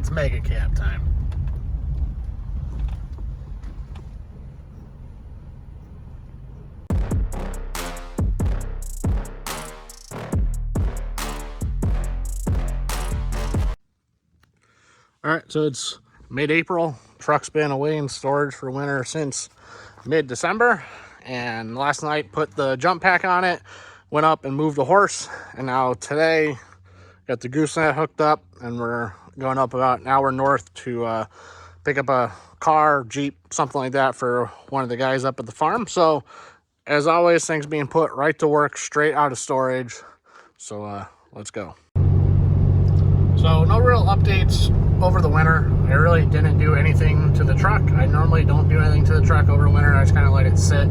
it's mega cab time. All right, so it's mid-April. Truck's been away in storage for winter since mid-December, and last night put the jump pack on it, went up and moved the horse, and now today got the gooseneck hooked up, and we're going up about an hour north to pick up a car, Jeep, something like that for one of the guys up at the farm. So as always, things being put right to work, straight out of storage. So let's go. So no real updates over the winter. I really didn't do anything to the truck. I normally don't do anything to the truck over winter. I just kind of let it sit.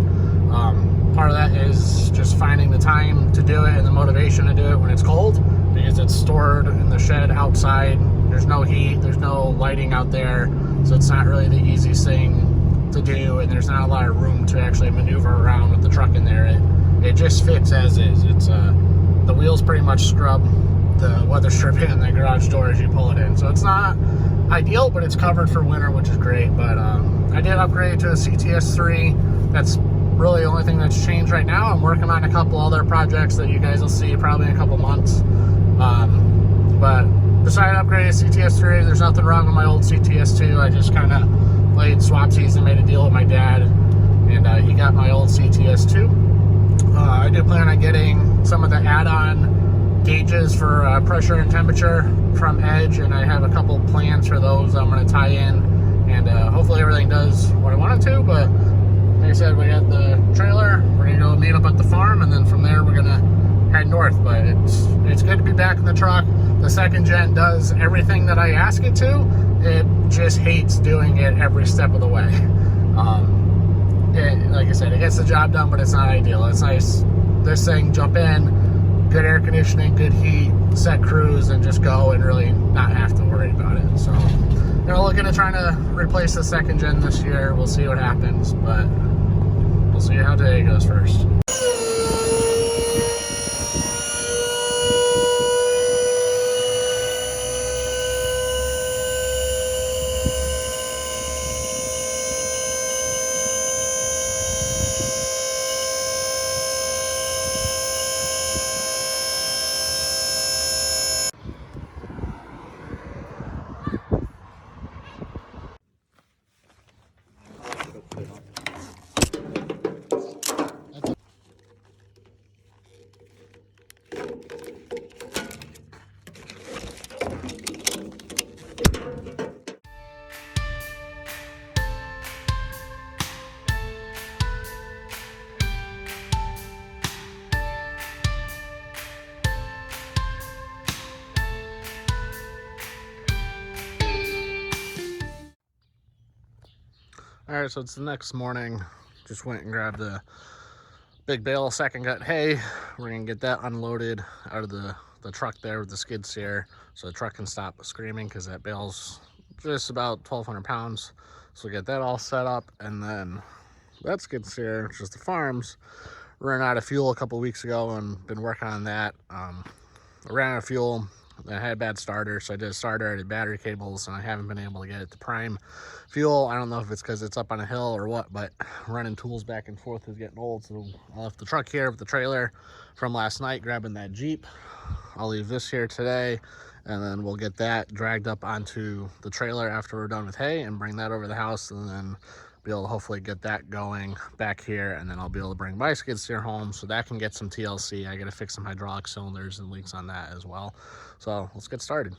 Part of that is just finding the time to do it and the motivation to do it when it's cold, because it's stored in the shed outside. There's no heat, there's no lighting out there, so it's not really the easiest thing to do, and there's not a lot of room to actually maneuver around with the truck in there. It just fits as is. It's the wheels pretty much scrub the weather stripping in the garage door as you pull it in, so it's not ideal, but it's covered for winter, which is great. But I did upgrade to a CTS3. That's really the only thing that's changed right now. I'm working on a couple other projects that you guys will see probably in a couple months, but decided to upgrade to CTS3. There's nothing wrong with my old CTS2. I just kind of played swapsies and made a deal with my dad, and he got my old CTS2. I do plan on getting some of the add-on gauges for pressure and temperature from Edge, and I have a couple plans for those I'm going to tie in, and hopefully everything does what I want it to. But like I said, we got the trailer, we're going to go meet up at the farm, and then from there we're going to head north. But it's good to be back in the truck. The second gen does everything that I ask it to. It just hates doing it every step of the way. Like I said, it gets the job done, but it's not ideal. It's nice, this thing, jump in, good air conditioning, good heat, set cruise, and just go and really not have to worry about it. So, looking at trying to replace the second gen this year. We'll see what happens, but we'll see how today goes first. All right, so it's the next morning. Just went and grabbed a big bale of second gut hay. We're gonna get that unloaded out of the truck there with the skid steer, so the truck can stop screaming, because that bale's just about 1,200 pounds. So we get that all set up, and then that skid steer, which is the farm's, ran out of fuel a couple weeks ago, and been working on that. I ran out of fuel. I had a bad starter, so I did a starter, I did battery cables, and I haven't been able to get it to prime fuel. I don't know if it's because it's up on a hill or what, but running tools back and forth is getting old. So I left the truck here with the trailer from last night, grabbing that Jeep. I'll leave this here today, and then we'll get that dragged up onto the trailer after we're done with hay and bring that over the house, and then be able to hopefully get that going back here, and then I'll be able to bring my skid steer home so that can get some TLC. I got to fix some hydraulic cylinders and leaks on that as well. So let's get started.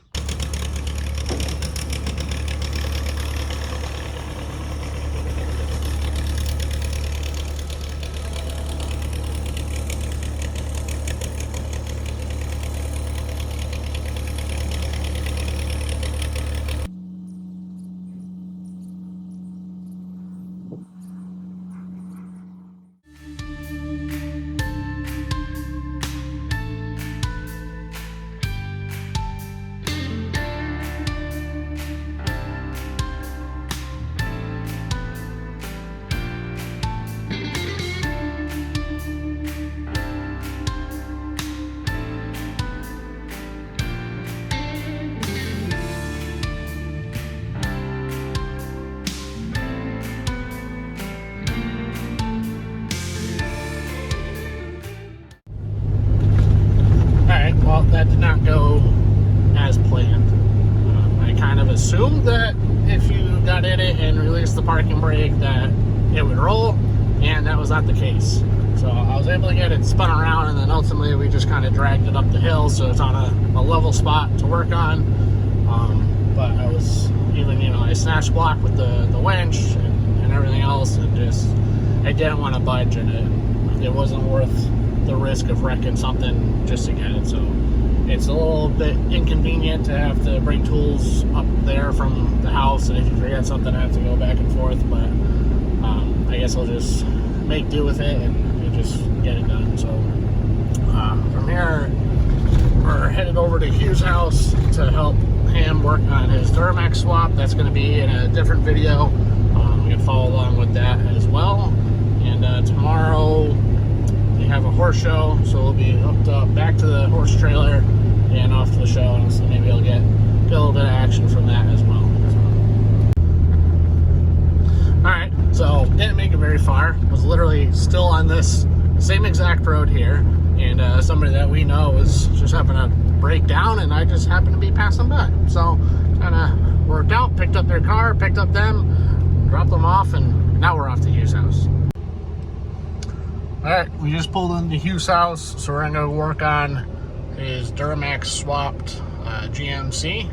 wrecking brake that it would roll, and that was not the case. So I was able to get it spun around, and then ultimately we just kind of dragged it up the hill so it's on a level spot to work on. But I was even, I snatched block with the winch and everything else, and just I didn't want to budge, and it wasn't worth the risk of wrecking something just to get it. So it's a little bit inconvenient to have to bring tools up there from the house, and if you forget something I have to go back and forth, but I guess I'll just make do with it and just get it done. So from here we're headed over to Hugh's house to help him work on his Duramax swap. That's going to be in a different video. You can follow along with that as well. And tomorrow we have a horse show, so we'll be hooked up back to the horse trailer and off to the show, and so maybe I'll get a little bit of action from that as well. Alright, so didn't make it very far. Was literally still on this same exact road here, and somebody that we know was just happened to break down, and I just happened to be passing by. So kind of worked out, picked up their car, picked up them, dropped them off, and now we're off to Hugh's house. Alright, we just pulled into Hugh's house, so we're going to work on his Duramax swapped GMC.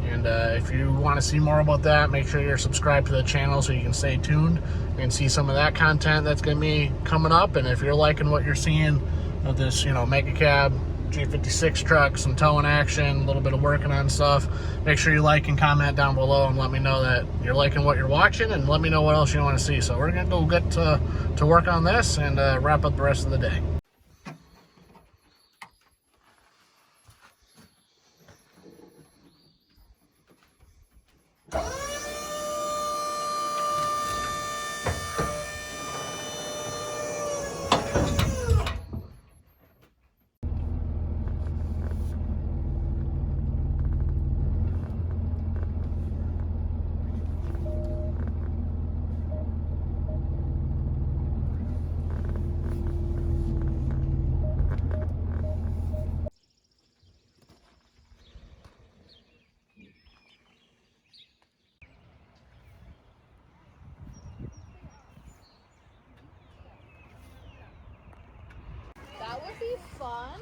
And if you want to see more about that, make sure you're subscribed to the channel so you can stay tuned and see some of that content that's going to be coming up. And if you're liking what you're seeing of this, mega cab G56 truck, some towing action, a little bit of working on stuff, make sure you like and comment down below and let me know that you're liking what you're watching, and let me know what else you want to see. So we're going to go get to work on this and wrap up the rest of the day. That would be fun.